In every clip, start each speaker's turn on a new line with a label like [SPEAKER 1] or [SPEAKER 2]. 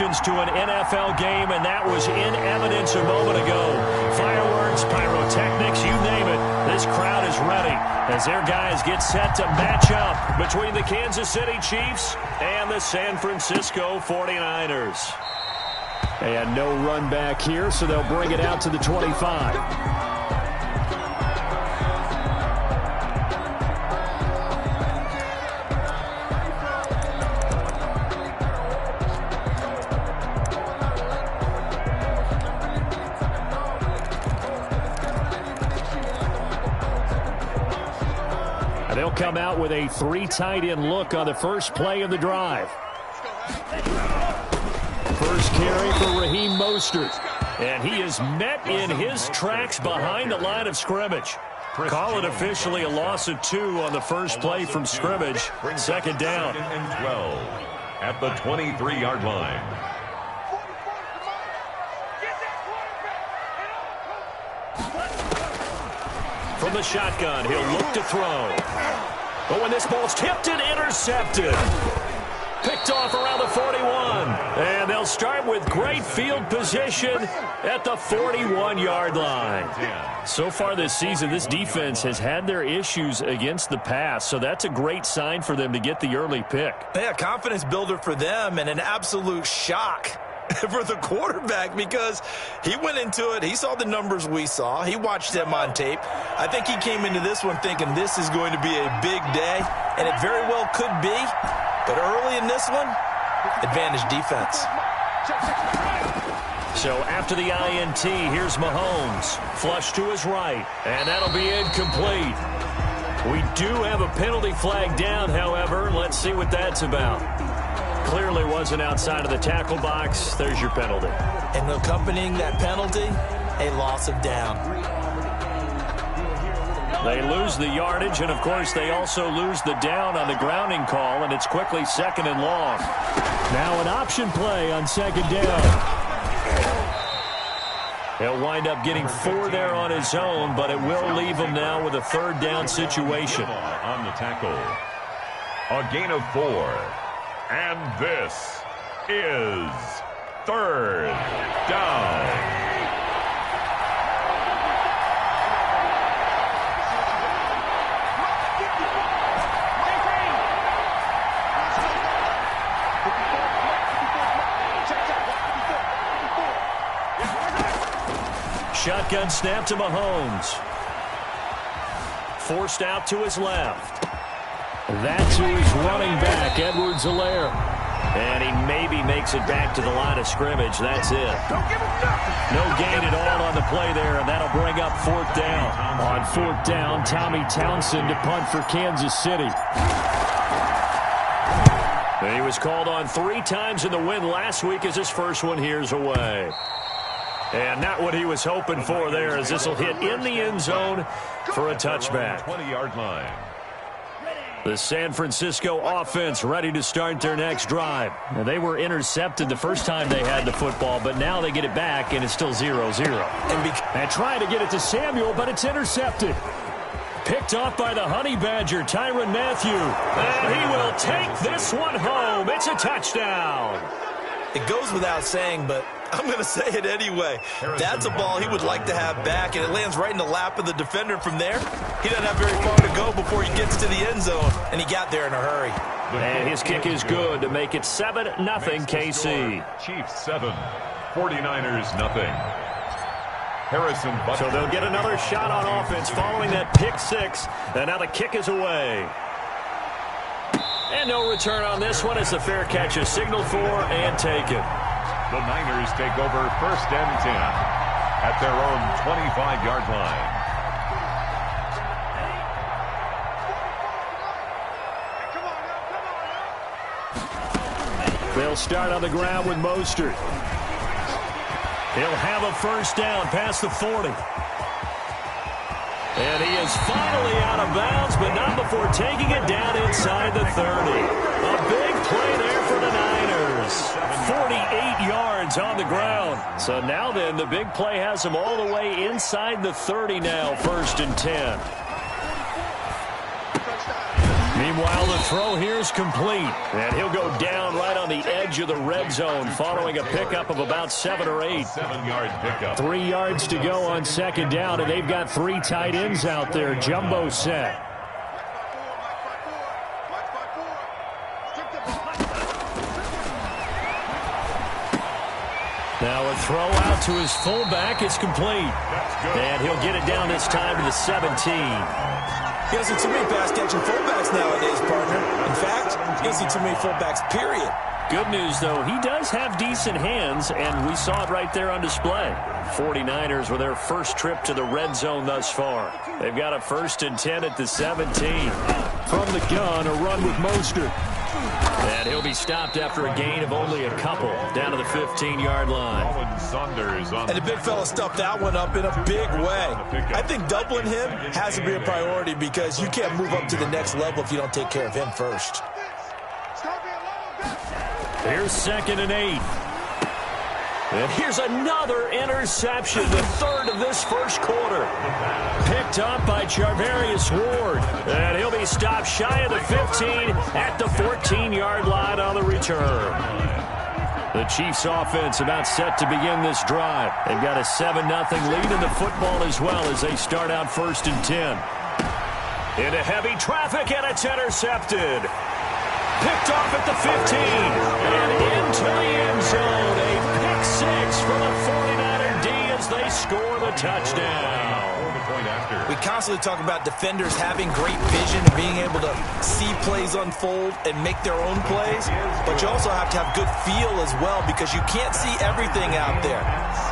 [SPEAKER 1] emotions to an NFL game, and that was in evidence a moment ago. Fireworks, pyrotechnics, you name it. This crowd is ready as their guys get set to match up between the Kansas City Chiefs and the San Francisco 49ers. And no run back here, so they'll bring it out to the 25. They'll come out with a 3 tight end look on the first play of the drive. First carry for Raheem Mostert. And he is met in his tracks behind the line of scrimmage. Call it officially a loss of 2 on the first play from scrimmage. Second down.
[SPEAKER 2] And 12 at the 23-yard line.
[SPEAKER 1] From the shotgun, he'll look to throw. But when this ball's tipped and intercepted. Picked off around the 41. And they'll start with great field position at the 41-yard line. So far this season, this defense has had their issues against the pass, so that's a great sign for them to get the early pick.
[SPEAKER 3] Yeah, confidence builder for them and an absolute shock for the quarterback because he went into it. He saw the numbers we saw. He watched them on tape. I think he came into this one thinking this is going to be a big day, and it very well could be. But early in this one, advantage defense.
[SPEAKER 1] So after the INT, here's Mahomes. Flush to his right, and that'll be incomplete. We do have a penalty flag down, however. Let's see what that's about. Clearly wasn't outside of the tackle box. There's your penalty.
[SPEAKER 3] And accompanying that penalty, a loss of down.
[SPEAKER 1] They lose the yardage, and, of course, they also lose the down on the grounding call, and it's quickly second and long. Now an option play on second down. He'll wind up getting 4 there on his own, but it will leave him now with a third down situation.
[SPEAKER 2] On the tackle, a gain of 4. And this is third down.
[SPEAKER 1] Shotgun snap to Mahomes. Forced out to his left. That's who is running back, Edwards-Helaire. And he maybe makes it back to the line of scrimmage. That's it. No gain at all on the play there, and that'll bring up 4th down. On 4th down, Tommy Townsend to punt for Kansas City. He was called on 3 times in the win last week as his first one here's away. And not what he was hoping for there, as this will hit in the end zone for a touchback.
[SPEAKER 2] 20-yard line.
[SPEAKER 1] The San Francisco offense ready to start their next drive. Now, they were intercepted the first time they had the football, but now they get it back, and it's still 0-0. And trying to get it to Samuel, but it's intercepted. Picked off by the Honey Badger, Tyrann Mathieu. And he will take this one home. It's a touchdown.
[SPEAKER 3] It goes without saying, but I'm going to say it anyway. That's a ball he would like to have back, and it lands right in the lap of the defender from there. He doesn't have very far to go before he gets to the end zone, and he got there in a hurry.
[SPEAKER 1] And his kick is good to make it 7-0 KC.
[SPEAKER 2] Chiefs 7, 49ers nothing. Harrison Butker.
[SPEAKER 1] So they'll get another shot on offense following that pick 6, and now the kick is away. And no return on this one as the fair catch is signaled for and taken.
[SPEAKER 2] The Niners take over 1st and 10 at their own 25-yard line.
[SPEAKER 1] They'll start on the ground with Mostert. He'll have a first down past the 40. And he is finally out of bounds, but not before taking it down inside the 30. A big play there for the Niners. 48 yards on the ground. So now then, the big play has him all the way inside the 30 now, 1st and 10. Meanwhile, the throw here is complete. And he'll go down right on the edge of the red zone following a pickup of about 7 or 8.
[SPEAKER 2] 7-yard pickup.
[SPEAKER 1] 3 yards to go on second down, and they've got 3 tight ends out there. Jumbo set. Now a throw out to his fullback is complete. And he'll get it down this time to the 17.
[SPEAKER 3] You don't see too many pass-catching fullbacks nowadays, partner. In fact, you don't see too many fullbacks, period.
[SPEAKER 1] Good news, though, he does have decent hands, and we saw it right there on display. 49ers with their first trip to the red zone thus far. They've got a 1st and 10 at the 17. From the gun, a run with Mostert. And he'll be stopped after a gain of only a couple, down to the 15-yard line.
[SPEAKER 3] And the big fella stuffed that one up in a big way. I think doubling him has to be a priority because you can't move up to the next level if you don't take care of him first.
[SPEAKER 1] Here's 2nd and 8. And here's another interception, the 3rd of this first quarter. Picked up by Charvarius Ward. And he'll be stopped shy of the 15 at the 14-yard line on the return. The Chiefs offense about set to begin this drive. They've got a 7-0 lead in the football as well as they start out 1st and 10. Into heavy traffic, and it's intercepted. Picked off at the 15 and into the end zone. A pick 6 for the 49er D as they score the touchdown.
[SPEAKER 3] We constantly talk about defenders having great vision and being able to see plays unfold and make their own plays, but you also have to have good feel as well because you can't see everything out there.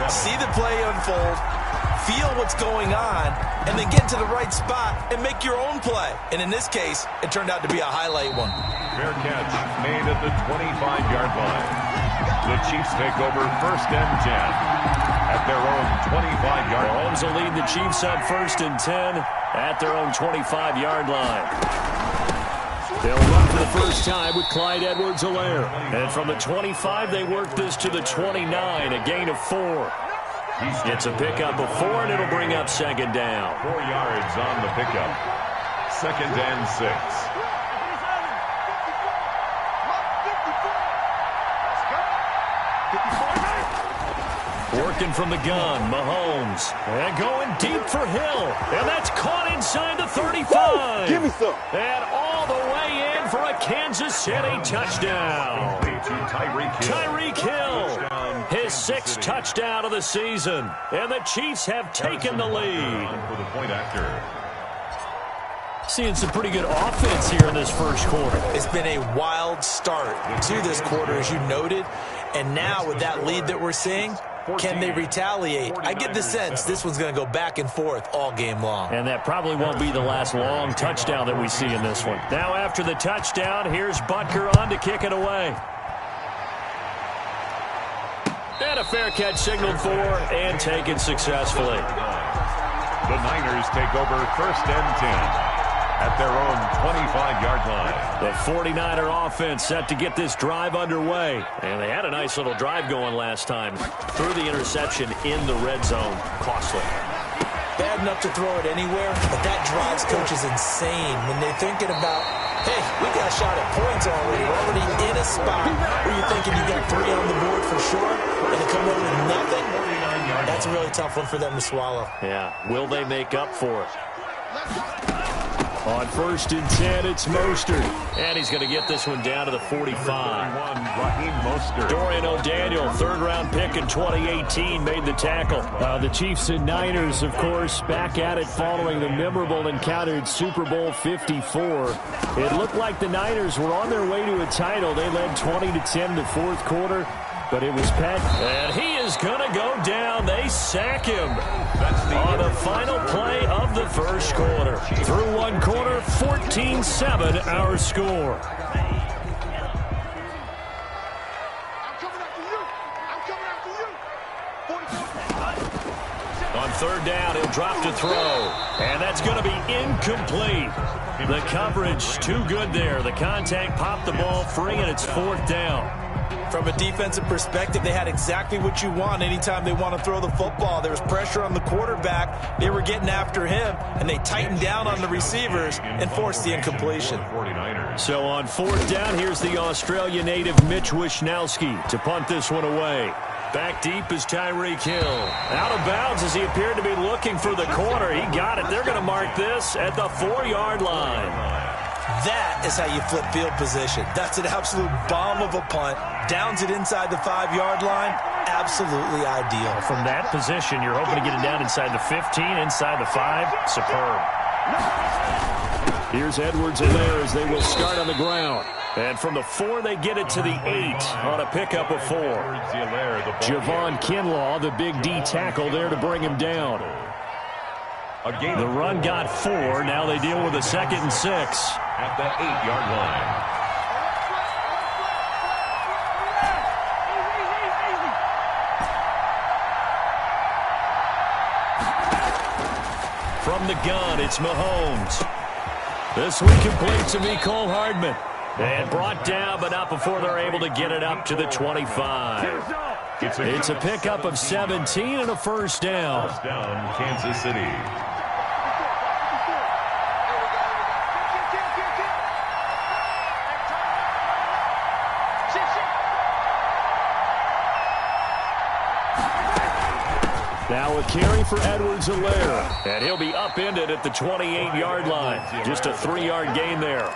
[SPEAKER 3] See the play unfold, feel what's going on, and then get to the right spot and make your own play. And in this case, it turned out to be a highlight one.
[SPEAKER 2] Fair catch made at the 25-yard line. The Chiefs take over 1st and 10 at their own 25-yard line.
[SPEAKER 1] Mahomes will lead the Chiefs up 1st and 10 at their own 25-yard line. They'll run for the first time with Clyde Edwards-Helaire. And from the 25, they work this to the 29, a gain of 4. It's a pickup of 4, and it'll bring up 2nd down.
[SPEAKER 2] 4 yards on the pickup. 2nd and 6.
[SPEAKER 1] Working from the gun, Mahomes. And going deep for Hill. And that's caught inside the 35.
[SPEAKER 4] Give me some.
[SPEAKER 1] And all the way in for a Kansas City touchdown. Tyreek Hill. His 6th touchdown of the season. And the Chiefs have taken the lead. Seeing some pretty good offense here in this first quarter.
[SPEAKER 3] It's been a wild start to this quarter, as you noted. And now with that lead that we're seeing, can they retaliate? I get the sense this one's going to go back and forth all game long.
[SPEAKER 1] And that probably won't be the last long touchdown that we see in this one. Now after the touchdown, here's Butker on to kick it away. And a fair catch signaled for and taken successfully.
[SPEAKER 2] The Niners take over 1st and 10. At their own 25-yard line.
[SPEAKER 1] The 49er offense set to get this drive underway. And they had a nice little drive going last time. Threw the interception in the red zone. Costly.
[SPEAKER 3] Bad enough to throw it anywhere, but that drives coaches insane when they're thinking about, hey, we got a shot at points already. We're already in a spot where you're thinking you got 3 on the board for sure, and to come in with nothing, that's a really tough one for them to swallow.
[SPEAKER 1] Yeah, will they make up for it? On 1st and 10, it's Mostert. And he's going to get this one down to the 45. Dorian O'Daniel, 3rd-round pick in 2018, made the tackle. The Chiefs and Niners, of course, back at it following the memorable encounter in Super Bowl 54. It looked like the Niners were on their way to a title. They led 20-10 the 4th quarter. But it was Peck, and he is going to go down. They sack him on the final play of the first quarter. Through 1 quarter, 14-7 our score. On 3rd down, he'll drop to throw, and that's going to be incomplete. The coverage too good there. The contact popped the ball free, and it's 4th down.
[SPEAKER 3] From a defensive perspective, they had exactly what you want anytime they want to throw the football. There was pressure on the quarterback. They were getting after him, and they tightened down on the receivers and forced the incompletion.
[SPEAKER 1] So on fourth down, here's the Australia native Mitch Wishnowski to punt this one away. Back deep is Tyreek Hill. Out of bounds as he appeared to be looking for the corner. He got it. They're going to mark this at the 4-yard line.
[SPEAKER 3] That is how you flip field position. That's an absolute bomb of a punt. Downs it inside the 5-yard line. Absolutely ideal.
[SPEAKER 1] From that position, you're hoping to get it down inside the 15, inside the 5. Superb. Here's Edwards-Helaire as they will start on the ground. And from the 4, they get it to the 8 on a pickup of 4. Javon Kinlaw, the big D tackle there to bring him down. The run got 4. Now they deal with a 2nd and 6.
[SPEAKER 2] At the 8-yard line.
[SPEAKER 1] From the gun, it's Mahomes. This one complete to Mecole Hardman. And brought down, but not before they're able to get it up to the 25. It's a pickup of 17 and a first down.
[SPEAKER 2] First down, Kansas City.
[SPEAKER 1] Now a carry for Edwards-Helaire. And he'll be upended at the 28-yard line. Just a 3-yard gain there.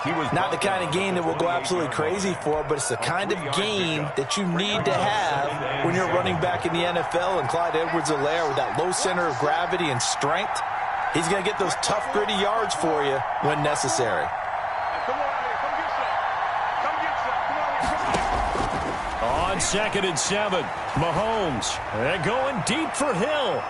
[SPEAKER 3] He was not the kind of gain that we'll go absolutely crazy for, but it's the kind of gain that you need to have when you're running back in the NFL. And Clyde Edwards-Helaire, with that low center of gravity and strength, he's going to get those tough, gritty yards for you when necessary.
[SPEAKER 1] On 2nd and 7, Mahomes. And going deep for Hill.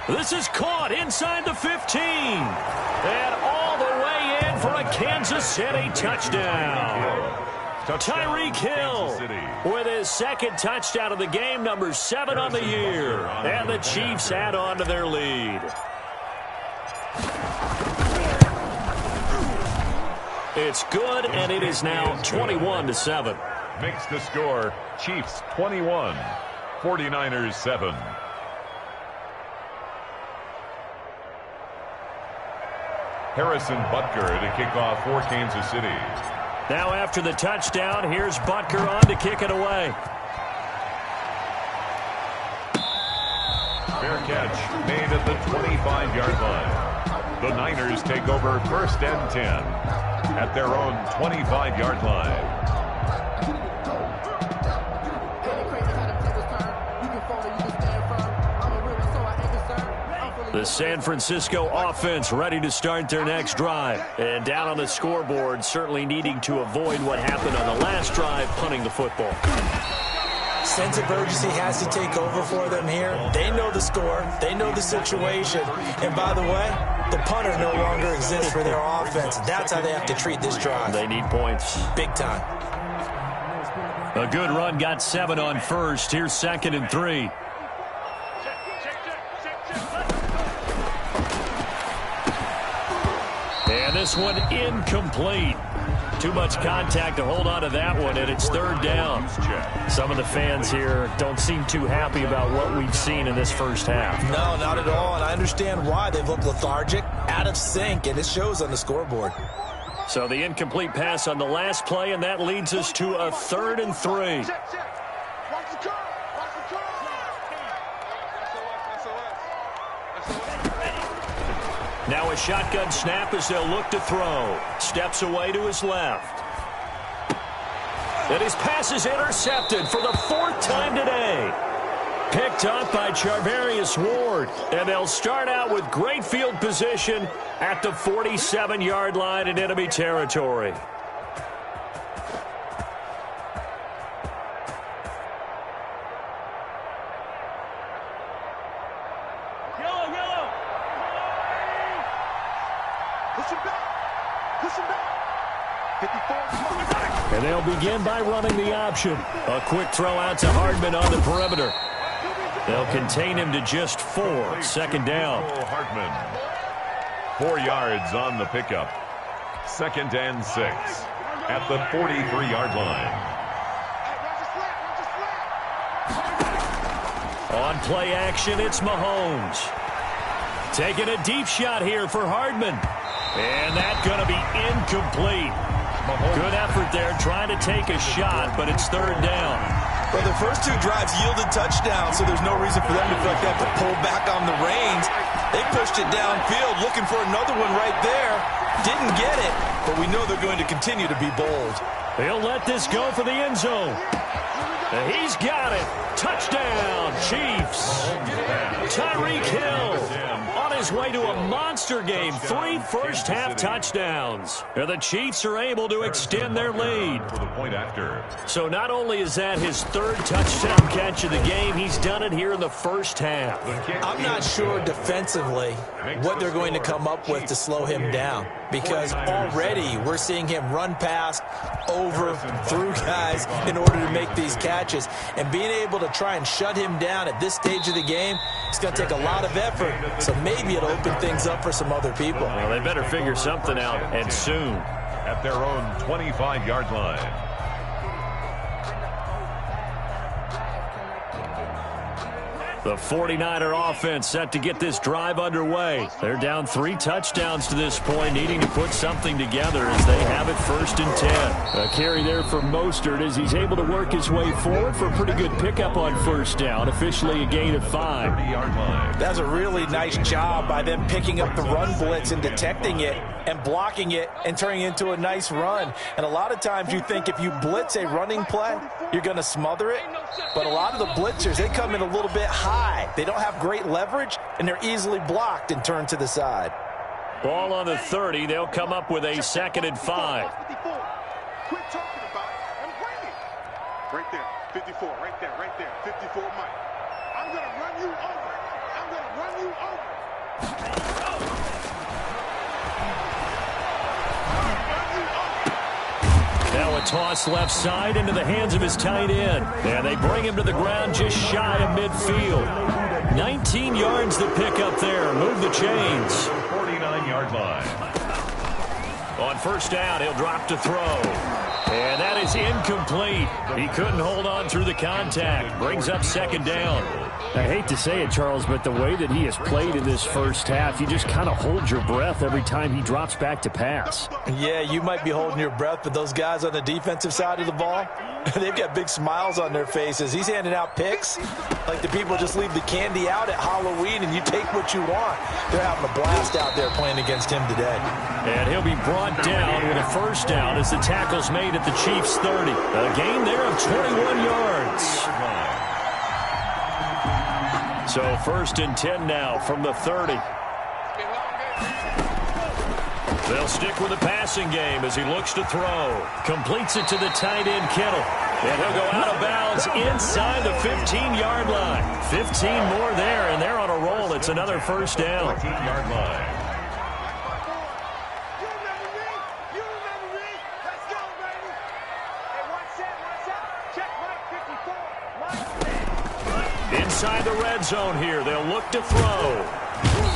[SPEAKER 1] This is caught inside the 15. And all the way in for a Kansas City touchdown. Tyreek Hill with his 2nd touchdown of the game, number 7 on the year. And the Chiefs add on to their lead. It's good, and it is now 21-7.
[SPEAKER 2] Makes the score Chiefs 21, 49ers 7. Harrison Butker to kick off for Kansas City.
[SPEAKER 1] Now after the touchdown, here's Butker on to kick it away.
[SPEAKER 2] Fair catch made at the 25-yard line. The Niners take over 1st and 10 at their own 25-yard line.
[SPEAKER 1] The San Francisco offense ready to start their next drive. And down on the scoreboard, certainly needing to avoid what happened on the last drive, punting the football.
[SPEAKER 3] Sense of urgency has to take over for them here. They know the score. They know the situation. And by the way, the punter no longer exists for their offense. That's how they have to treat this drive.
[SPEAKER 1] They need points.
[SPEAKER 3] Big time.
[SPEAKER 1] A good run got 7 on 1st. Here's 2nd and 3. And this one incomplete. Too much contact to hold on to that one, and it's 3rd down. Some of the fans here don't seem too happy about what we've seen in this first half.
[SPEAKER 3] No, not at all, and I understand why. They've looked lethargic, out of sync, and it shows on the scoreboard.
[SPEAKER 1] So the incomplete pass on the last play, and that leads us to a 3rd and 3. Now a shotgun snap as they'll look to throw. Steps away to his left. And his pass is intercepted for the 4th time today. Picked up by Charvarius Ward. And they'll start out with great field position at the 47-yard line in enemy territory. And they'll begin by running the option. A quick throw out to Hardman on the perimeter. They'll contain him to just 4. 2nd down.
[SPEAKER 2] Hardman. 4 yards on the pickup. 2nd and 6 at the 43-yard line.
[SPEAKER 1] On play action, it's Mahomes. Taking a deep shot here for Hardman. And that's going to be incomplete. Good effort there trying to take a shot, but it's third down.
[SPEAKER 3] Well, the first two drives yielded touchdowns, so there's no reason for them to feel like they have to pull back on the reins. They pushed it downfield, looking for another one right there. Didn't get it, but we know they're going to continue to be bold.
[SPEAKER 1] He'll let this go for the end zone. He's got it. Touchdown, Chiefs. Tyreek Hill on his way to a monster game. 3 first-half touchdowns. And the Chiefs are able to extend their lead. So not only is that his third touchdown catch of the game, he's done it here in the first half.
[SPEAKER 3] I'm not sure defensively what they're going to come up with to slow him down, because already we're seeing him run past, over, through guys in order to make these catches. And being able to try and shut him down at this stage of the game, it's going to take a lot of effort. So maybe it'll open things up for some other people.
[SPEAKER 1] Well, they better figure something out, and soon.
[SPEAKER 2] At their own 25-yard line.
[SPEAKER 1] The 49er offense set to get this drive underway. They're down 3 touchdowns to this point, needing to put something together as they have it 1st and 10. A carry there for Mostert as he's able to work his way forward for a pretty good pickup on 1st down, officially a gain of 5.
[SPEAKER 3] That's a really nice job by them picking up the run blitz and detecting it and blocking it and turning it into a nice run. And a lot of times you think if you blitz a running play, you're going to smother it. But a lot of the blitzers, they come in a little bit high. They don't have great leverage, and they're easily blocked and turned to the side.
[SPEAKER 1] Ball on the 30. They'll come up with a 2nd and 5.
[SPEAKER 4] Quit talking about it and bring it. Right there, 54, right there, 54 Mike. I'm going to run you over. I'm going to run you over.
[SPEAKER 1] Now a toss left side into the hands of his tight end. And they bring him to the ground just shy of midfield. 19 yards to pick up there. Move the chains.
[SPEAKER 2] 49-yard line.
[SPEAKER 1] On 1st down, he'll drop to throw. And that is incomplete. He couldn't hold on through the contact. Brings up 2nd down.
[SPEAKER 5] I hate to say it, Charles, but the way that he has played in this first half, you just kind of hold your breath every time he drops back to pass.
[SPEAKER 3] Yeah, you might be holding your breath, but those guys on the defensive side of the ball, they've got big smiles on their faces. He's handing out picks like the people just leave the candy out at Halloween and you take what you want. They're having a blast out there playing against him today.
[SPEAKER 1] And he'll be brought down with a 1st down as the tackle's made at the Chiefs' 30. A gain there of 21 yards. So 1st and 10 now from the 30. They'll stick with the passing game as he looks to throw. Completes it to the tight end, Kittle. And he'll go out of bounds inside the 15-yard line. 15 more there, and they're on a roll. It's another 1st down.
[SPEAKER 2] 14-yard line.
[SPEAKER 1] Inside the red zone here, they'll look to throw.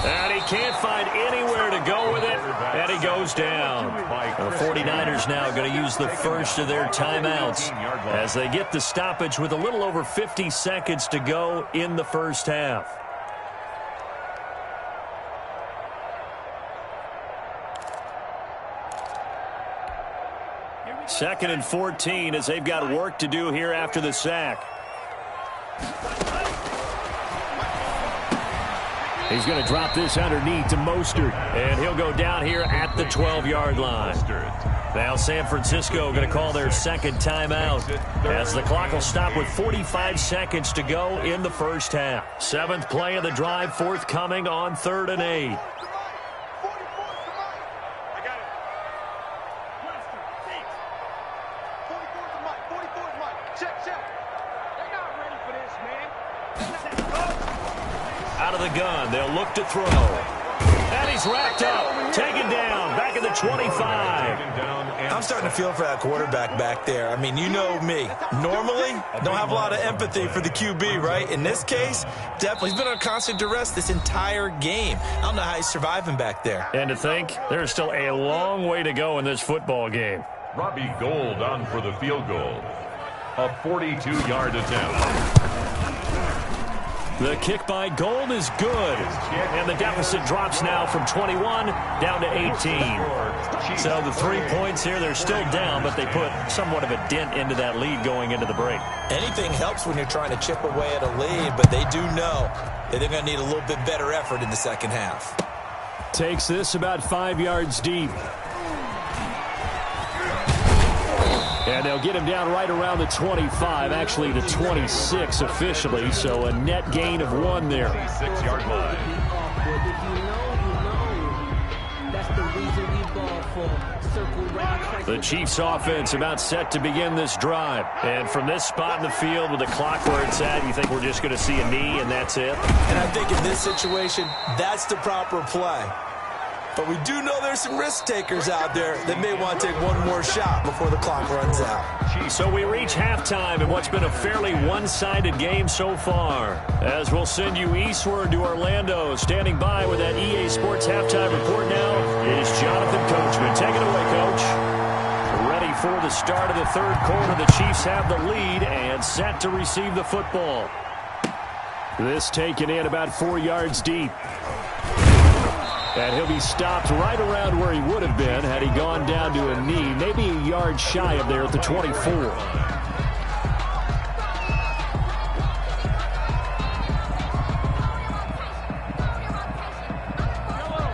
[SPEAKER 1] And he can't find anywhere to go with it, and he goes down. The 49ers now going to use the first of their timeouts as they get the stoppage with a little over 50 seconds to go in the first half. Second and 14 as they've got work to do here after the sack.
[SPEAKER 5] He's going to drop this underneath to Mostert.
[SPEAKER 1] And he'll go down here at the 12-yard line. Now San Francisco going to call their 2nd timeout as the clock will stop with 45 seconds to go in the first half. 7th play of the drive forthcoming on 3rd and 8. Out of the gun, they'll look to throw. And he's racked up, taken down, back at the 25.
[SPEAKER 3] I'm starting to feel for that quarterback back there. I mean, you know me. Normally, don't have a lot of empathy for the QB, right? In this case, definitely. He's been on constant duress this entire game. I don't know how he's surviving back there.
[SPEAKER 1] And to think, there's still a long way to go in this football game.
[SPEAKER 2] Robbie Gould on for the field goal. A 42-yard attempt.
[SPEAKER 1] The kick by Gold is good. And the deficit drops now from 21 down to 18. So the 3 points here, they're still down, but they put somewhat of a dent into that lead going into the break.
[SPEAKER 3] Anything helps when you're trying to chip away at a lead, but they do know that they're going to need a little bit better effort in the second half.
[SPEAKER 5] Takes this about 5 yards deep. And they'll get him down right around the 25, actually the 26 officially, so a net gain of 1 there.
[SPEAKER 2] 6-yard line.
[SPEAKER 5] The Chiefs offense about set to begin this drive. And from this spot in the field with the clock where it's at, you think we're just going to see a knee and that's it?
[SPEAKER 3] And I think in this situation, that's the proper play. But we do know there's some risk takers out there that may want to take one more shot before the clock runs out.
[SPEAKER 1] So we reach halftime in what's been a fairly one-sided game so far. As we'll send you eastward to Orlando. Standing by with that EA Sports halftime report now is Jonathan Coachman. Take it away, Coach. Ready for the start of the third quarter. The Chiefs have the lead and set to receive the football. This taken in about 4 yards deep. And he'll be stopped right around where he would have been had he gone down to a knee, maybe a yard shy of there at the 24.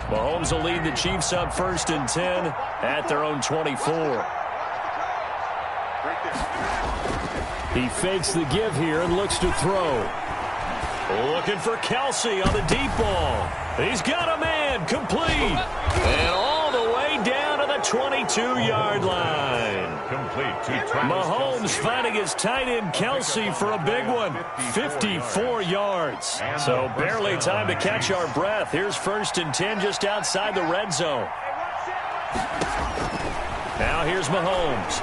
[SPEAKER 1] Mahomes will lead the Chiefs up 1st and 10 at their own 24. He fakes the give here and looks to throw. Looking for Kelsey on the deep ball. He's got a man, complete. And all the way down to the 22-yard line.
[SPEAKER 2] Complete to
[SPEAKER 1] Mahomes finding his tight end Kelsey for a big one. 54 yards. So barely time to catch our breath. Here's 1st and 10 just outside the red zone. Now here's Mahomes.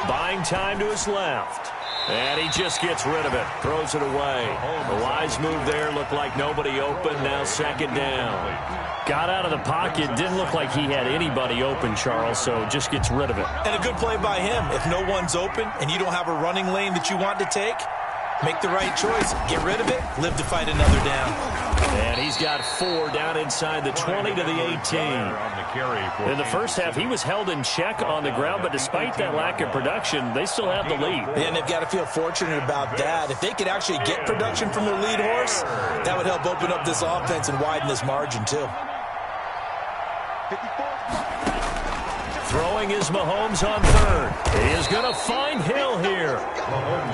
[SPEAKER 1] Buying time to his left. And he just gets rid of it. Throws it away. A wise move there. Looked like nobody open. Now 2nd down. Got out of the pocket. Didn't look like he had anybody open, Charles, so just gets rid of it.
[SPEAKER 3] And a good play by him. If no one's open and you don't have a running lane that you want to take, make the right choice. Get rid of it. Live to fight another down.
[SPEAKER 1] And he's got 4 down inside the 20 to the 18. In the first half, he was held in check on the ground, but despite that lack of production, they still have the lead.
[SPEAKER 3] And they've got to feel fortunate about that. If they could actually get production from their lead horse, that would help open up this offense and widen this margin, too.
[SPEAKER 1] Throwing is Mahomes on 3rd. He is going to find Hill here.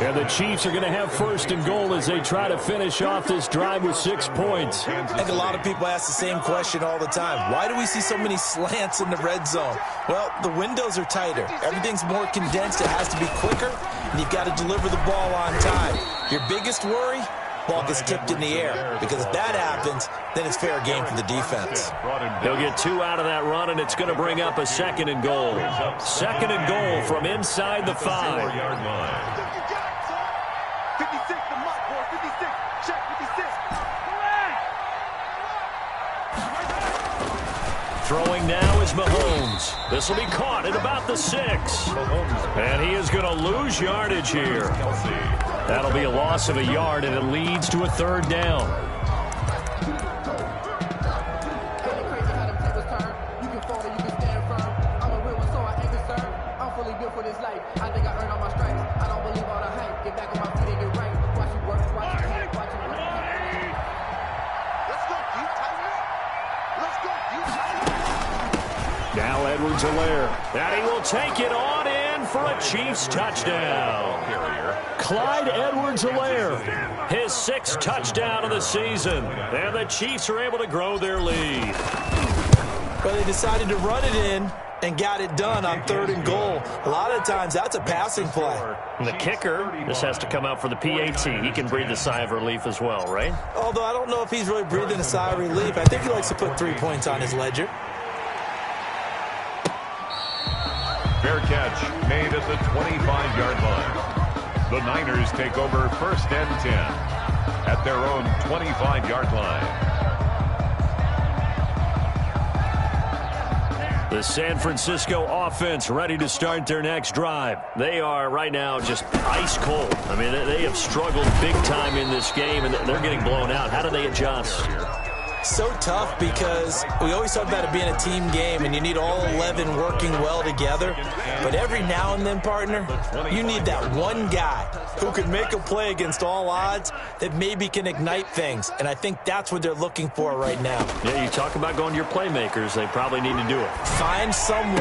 [SPEAKER 5] And the Chiefs are going to have 1st and goal as they try to finish off this drive with 6 points.
[SPEAKER 3] I think a lot of people ask the same question all the time. Why do we see so many slants in the red zone? Well, the windows are tighter. Everything's more condensed. It has to be quicker, and you've got to deliver the ball on time. Your biggest worry? Ball gets tipped in the air, because if that happens, then it's fair game for the defense.
[SPEAKER 1] He'll get 2 out of that run, and it's going to bring up a 2nd and goal. 2nd and goal from inside the 5.
[SPEAKER 4] 56, the mark, boy. 56. Check 56.
[SPEAKER 1] Throwing now is Mahomes. This will be caught at about the 6. And he is going to lose yardage here. That'll be a loss of a yard, and it leads to a 3rd down. Now Edwards-Helaire. And he will take it on in for a Chiefs touchdown. Clyde Edwards-Helaire, his 6th touchdown of the season. And the Chiefs are able to grow their lead.
[SPEAKER 3] Well, they decided to run it in and got it done on 3rd and goal. A lot of times, that's a passing play.
[SPEAKER 1] And the kicker, this has to come out for the PAT. He can breathe a sigh of relief as well, right?
[SPEAKER 3] Although I don't know if he's really breathing a sigh of relief. I think he likes to put 3 points on his ledger.
[SPEAKER 2] Fair catch made at the 25-yard line. The Niners take over 1st and 10 at their own 25-yard line.
[SPEAKER 1] The San Francisco offense ready to start their next drive. They are right now just ice cold. I mean, they have struggled big time in this game, and they're getting blown out. How do they adjust?
[SPEAKER 3] So tough because we always talk about it being a team game and you need all 11 working well together. But every now and then, partner, you need that one guy who can make a play against all odds that maybe can ignite things. And I think that's what they're looking for right now.
[SPEAKER 1] Yeah, you talk about going to your playmakers. They probably need to do it.
[SPEAKER 3] Find someone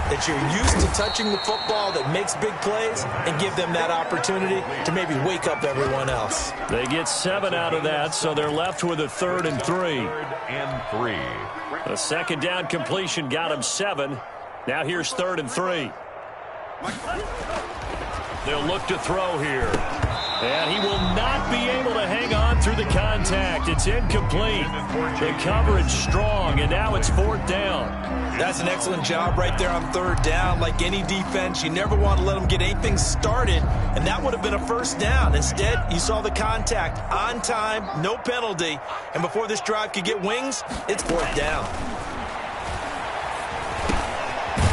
[SPEAKER 3] that you're used to touching the football that makes big plays and give them that opportunity to maybe wake up everyone else.
[SPEAKER 1] They get 7 out of that, so they're left with a 3rd and 3.
[SPEAKER 2] 3rd and 3.
[SPEAKER 1] A second down completion got him 7. Now here's 3rd and 3. They'll look to throw here. And he will not be able to hang on through the contact. It's incomplete. The coverage strong, and now it's 4th down.
[SPEAKER 3] That's an excellent job right there on 3rd down. Like any defense, you never want to let them get anything started, and that would have been a 1st down. Instead, you saw the contact on time, no penalty, and before this drive could get wings, it's 4th down.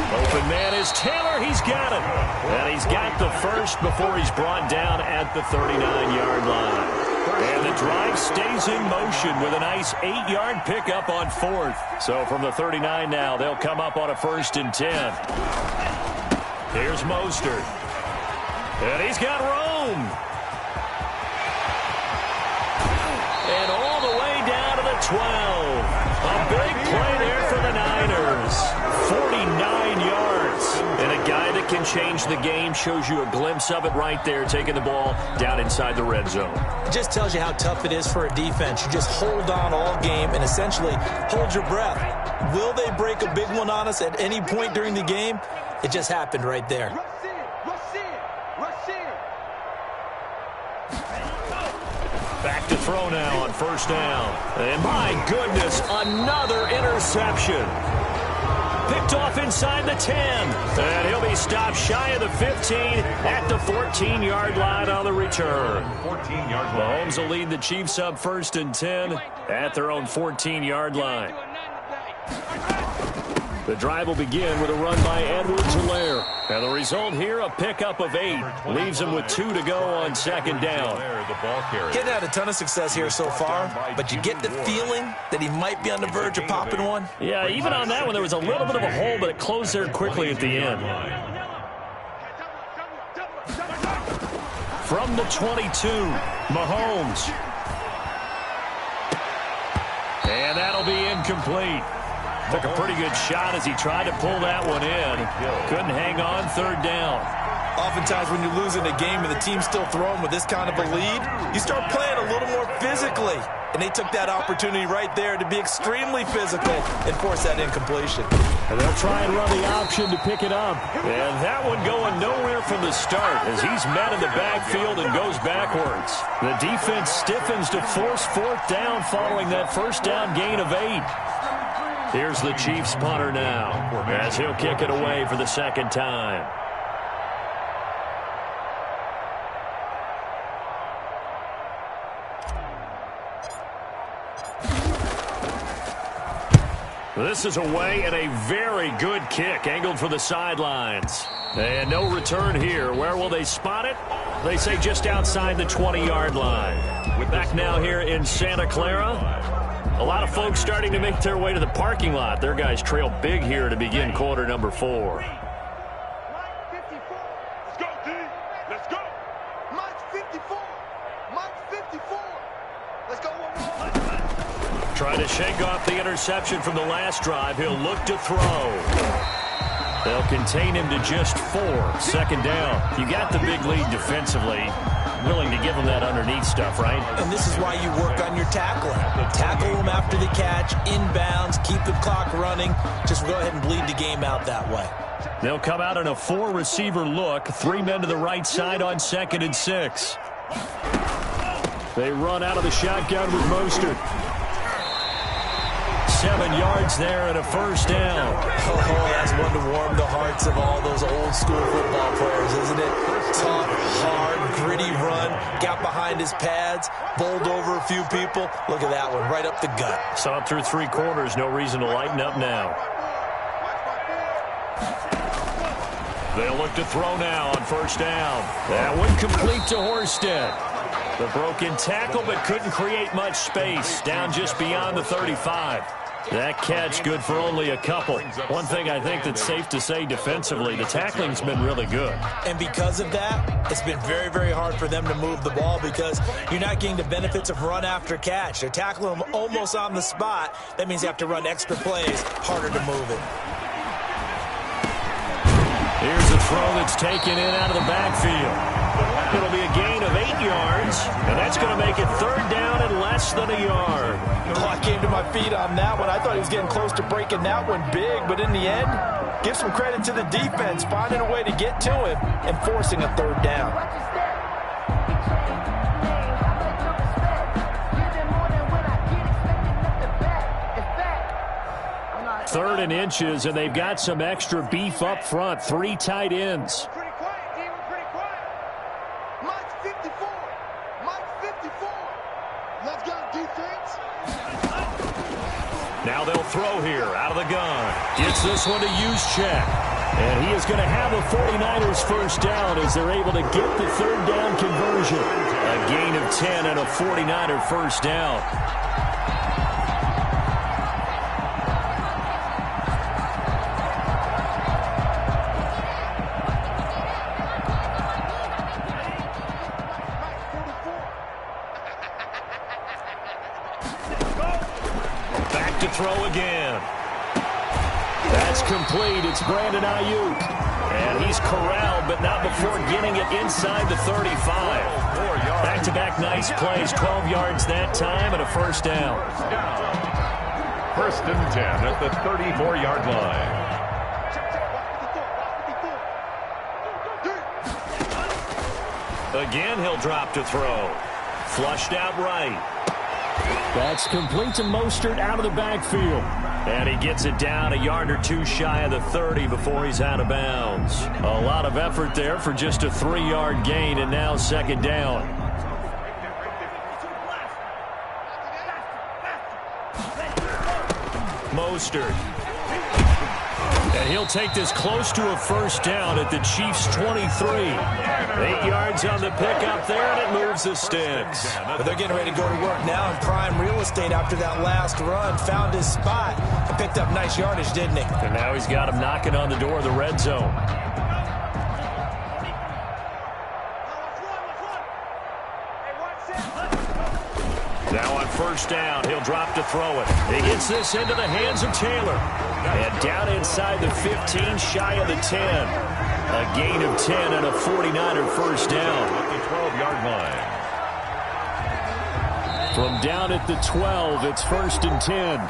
[SPEAKER 1] Open man is Taylor. He's got it. And he's got the first before he's brought down at the 39-yard line. And the drive stays in motion with a nice 8-yard pickup on 4th. So from the 39 now, they'll come up on a 1st and 10. Here's Mostert. And he's got room. And all the way down to the 12. A big play there for the Niners. 49 yards. And a guy that can change the game, shows you a glimpse of it right there, taking the ball down inside the red zone.
[SPEAKER 3] It just tells you how tough it is for a defense. You just hold on all game and essentially hold your breath. Will they break a big one on us at any point during the game? It just happened right there.
[SPEAKER 1] Back to throw now on 1st down. And my goodness, another interception. Picked off inside the 10. And he'll be stopped shy of the 15 at the 14-yard line on the return.
[SPEAKER 2] 14-yard line.
[SPEAKER 1] Mahomes will lead the Chiefs up 1st and 10 at their own 14-yard line. The drive will begin with a run by Edwards-Helaire. And the result here, a pickup of 8. Leaves him with 2 to go on 2nd down.
[SPEAKER 3] Getting had a ton of success here so far, but you get the feeling that he might be on the verge of popping one.
[SPEAKER 1] Yeah, even on that one, there was a little bit of a hole, but it closed there quickly at the end. From the 22, Mahomes. And that'll be incomplete. Took a pretty good shot as he tried to pull that one in. Couldn't hang on 3rd down.
[SPEAKER 3] Oftentimes when you're losing a game and the team's still throwing with this kind of a lead, you start playing a little more physically. And they took that opportunity right there to be extremely physical and force that incompletion.
[SPEAKER 1] And they'll try and run the option to pick it up. And that one going nowhere from the start as he's met in the backfield and goes backwards. The defense stiffens to force 4th down following that 1st down gain of 8. Here's the Chiefs punter now as he'll kick it away for the 2nd time. This is away and a very good kick angled for the sidelines. And no return here. Where will they spot it? They say just outside the 20-yard line. We're back now here in Santa Clara. A lot of folks starting to make their way to the parking lot. Their guys trail big here to begin quarter number 4.
[SPEAKER 4] Let's go, D. Let's go. Mike 54. Mike 54. Let's go one more.
[SPEAKER 1] Trying to shake off the interception from the last drive. He'll look to throw. They'll contain him to just 4. 2nd down. You got the big lead defensively. Willing to give him that underneath stuff, right?
[SPEAKER 3] And this is why you work on your tackling. Tackle them after the catch, inbounds, keep the clock running. Just go ahead and bleed the game out that way.
[SPEAKER 1] They'll come out in a 4-receiver look. 3 men to the right side on 2nd and 6. They run out of the shotgun with Mostert. 7 yards there and a 1st down.
[SPEAKER 3] Oh, that's one to warm the hearts of all those old school football players, isn't it? Tough, hard, gritty run. Got behind his pads, bowled over a few people. Look at that one, right up the gut.
[SPEAKER 1] Saw it through 3 quarters. No reason to lighten up now. They'll look to throw now on first down. That one complete to Horsted. The broken tackle, but couldn't create much space. Down just beyond the 35. That catch good for only a couple. One thing I think that's safe to say defensively, the tackling's been really good.
[SPEAKER 3] And because of that, it's been very, very hard for them to move the ball because you're not getting the benefits of run after catch. They're tackling them almost on the spot. That means you have to run extra plays, harder to move it.
[SPEAKER 1] Here's a throw that's taken in out of the backfield. It'll be a gain of 8 yards, and that's going to make it third down and less than a yard.
[SPEAKER 3] Oh, I came to my feet on that one. I thought he was getting close to breaking that one big, but in the end, give some credit to the defense, finding a way to get to him and forcing a third down.
[SPEAKER 5] Third and inches, and they've got some extra beef up front. 3 tight ends.
[SPEAKER 4] Pretty quiet, D. We're pretty quiet. Mike 54. Mike 54. Let's go, defense.
[SPEAKER 1] Now they'll throw here out of the gun. Gets this one to Juszczyk. And he is going to have a 49ers first down as they're able to get the third down conversion. A gain of 10 and a 49er first down. Throw again. That's complete. It's Brandon Ayuk. And he's corralled, but not before getting it inside the 35. Back-to-back nice plays. 12 yards that time and a first down.
[SPEAKER 2] First and 10 at the 34-yard line.
[SPEAKER 1] Again, he'll drop to throw. Flushed out right.
[SPEAKER 5] That's complete to Mostert out of the backfield.
[SPEAKER 1] And he gets it down a yard or two shy of the 30 before he's out of bounds. A lot of effort there for just a 3-yard gain, and now second down. Mostert. And he'll take this close to a first down at the Chiefs' 23. 8 yards on the pickup there, and it moves the sticks.
[SPEAKER 3] But they're getting ready to go to work now in prime real estate after that last run. Found his spot and picked up nice yardage, didn't he?
[SPEAKER 1] And now he's got him knocking on the door of the red zone. Now on first down, he'll drop to throw it. He gets this into the hands of Taylor. And down inside the 15, shy of the 10. A gain of 10 and a 49er first down.
[SPEAKER 2] At the 12-yard line.
[SPEAKER 5] From down at the 12, it's first and 10.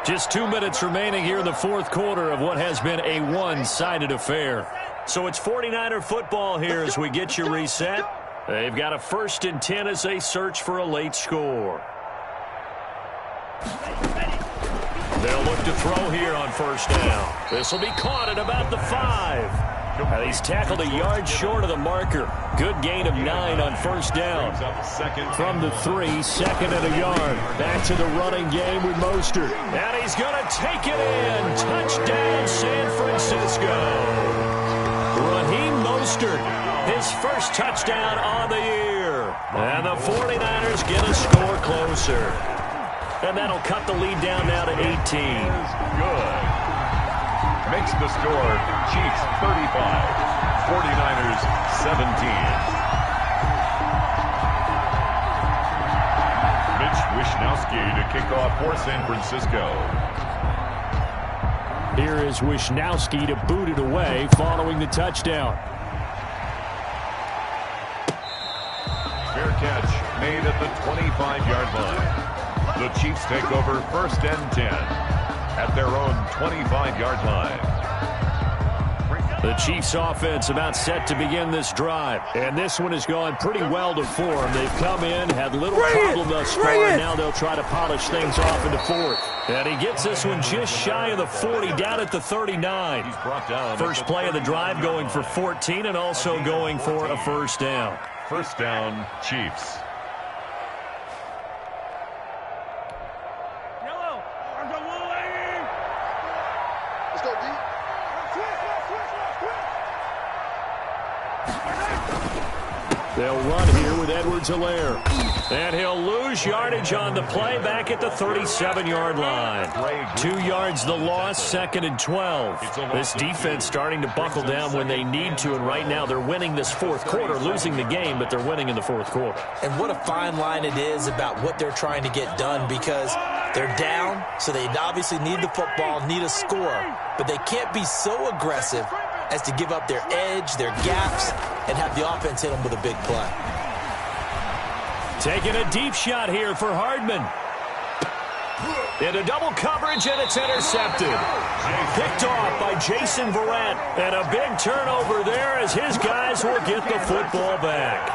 [SPEAKER 1] Just 2 minutes remaining here in the fourth quarter of what has been a one-sided affair. So it's 49er football here as we get you reset. They've got a first and 10 as they search for a late score. They'll look to throw here on first down. This will be caught at about the 5. He's tackled a yard short of the marker. Good gain of 9 on first down.
[SPEAKER 5] From the 3, second and a yard. Back to the running game with Mostert.
[SPEAKER 1] And he's going to take it in. Touchdown, San Francisco. Raheem Mostert, his first touchdown on the year. And the 49ers get a score closer. And that'll cut the lead down now to 18.
[SPEAKER 2] Good. Makes the score Chiefs 35, 49ers 17. Mitch Wishnowsky to kick off for San Francisco.
[SPEAKER 5] Here is Wishnowsky to boot it away following the touchdown.
[SPEAKER 2] Fair catch made at the 25-yard line. The Chiefs take over first and 10 at their own 25-yard line.
[SPEAKER 5] The Chiefs offense about set to begin this drive. And this one has gone pretty well to form. They've come in, had little problem thus far, and now they'll try to polish things off into fourth. And he gets this one just shy of the 40, down at the 39.
[SPEAKER 2] He's brought down
[SPEAKER 5] First play of the drive going for 14 and also going for a first down.
[SPEAKER 2] First down, Chiefs.
[SPEAKER 4] Let's go, D.
[SPEAKER 5] They'll run here with Edwards-Helaire. And he'll lose yardage on the play back at the 37-yard line. 2 yards the loss, 2nd and 12. This defense starting to buckle down when they need to, and right now they're winning this fourth quarter, losing the game, but they're winning in the fourth quarter.
[SPEAKER 3] And what a fine line it is about what they're trying to get done, because they're down, so they obviously need the football, need a score, but they can't be so aggressive as to give up their edge, their gaps, and have the offense hit them with a big play.
[SPEAKER 5] Taking a deep shot here for Hardman. Into double coverage, and it's intercepted. Picked off by Jason Verrett. And a big turnover there as his guys will get the football back.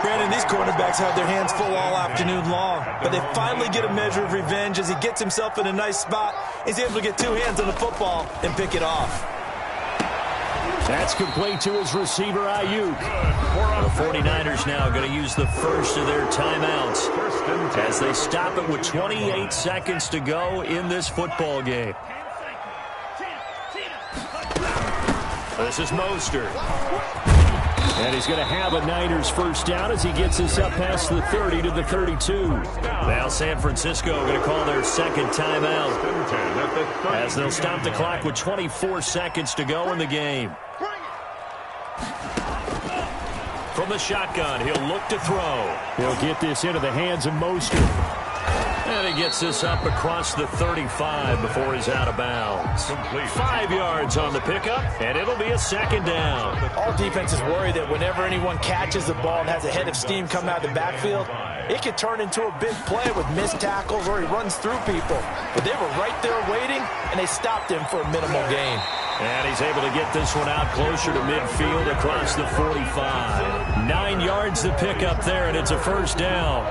[SPEAKER 3] Brandon, these quarterbacks have their hands full all afternoon long, but they finally get a measure of revenge as he gets himself in a nice spot. He's able to get 2 hands on the football and pick it off.
[SPEAKER 5] That's complete to his receiver, Ayuk. The 49ers now going to use the first of their timeouts as they stop it with 28 seconds to go in this football game. This is Mostert. And he's going to have a Niners first down as he gets us up past the 30 to the 32. Now San Francisco going to call their second timeout as they'll stop the clock with 24 seconds to go in the game. From the shotgun, he'll look to throw. He'll get this into the hands of Mostert. And he gets this up across the 35 before he's out of bounds. 5 yards on the pickup, and it'll be a second down.
[SPEAKER 3] All defenses worry that whenever anyone catches the ball and has a head of steam come out of the backfield, it could turn into a big play with missed tackles or he runs through people. But they were right there waiting, and they stopped him for a minimal gain.
[SPEAKER 5] And he's able to get this one out closer to midfield across the 45. 9 yards the pickup there, and it's a first down.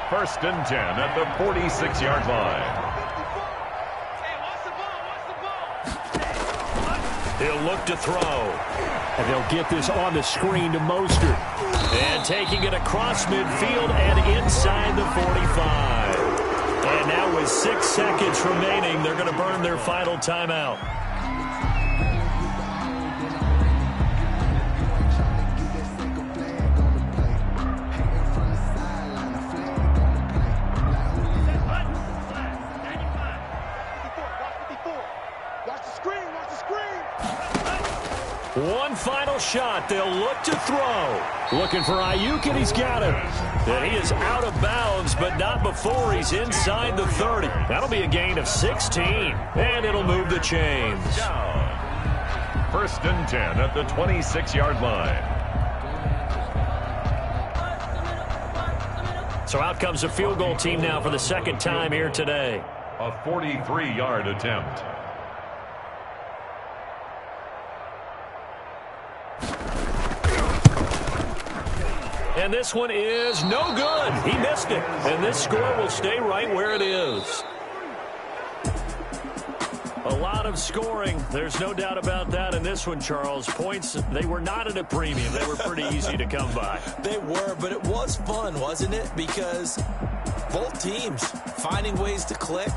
[SPEAKER 2] 1st and 10 at the 46-yard line.
[SPEAKER 5] He'll look to throw. And they'll get this on the screen to Mostert. And taking it across midfield and inside the 45. And now with 6 seconds remaining, they're going to burn their final timeout. One final shot. They'll look to throw. Looking for Ayuk, and he's got him. And he is out of bounds, but not before he's inside the 30. That'll be a gain of 16, and it'll move the chains.
[SPEAKER 2] 1st and 10 at the 26-yard line.
[SPEAKER 5] So out comes a field goal team now for the second time here today.
[SPEAKER 2] A 43-yard attempt.
[SPEAKER 5] And this one is no good. He missed it. And this score will stay right where it is. A lot of scoring. There's no doubt about that in this one, Charles. Points, they were not at a premium. They were pretty easy to come by.
[SPEAKER 3] They were, but it was fun, wasn't it? Because both teams finding ways to click.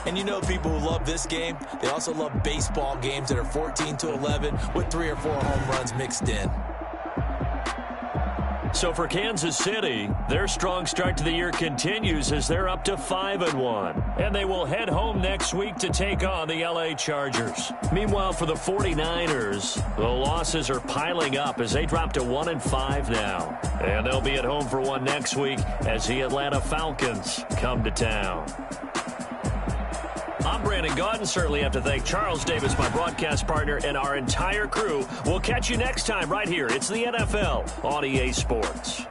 [SPEAKER 3] And you know people who love this game, they also love baseball games that are 14-11 with 3 or 4 home runs mixed in.
[SPEAKER 5] So for Kansas City, their strong start to the year continues as they're up to 5-1. And they will head home next week to take on the LA Chargers. Meanwhile, for the 49ers, the losses are piling up as they drop to 1-5 now. And they'll be at home for one next week as the Atlanta Falcons come to town. I'm Brandon Gaudin. Certainly have to thank Charles Davis, my broadcast partner, and our entire crew. We'll catch you next time right here. It's the NFL on EA Sports.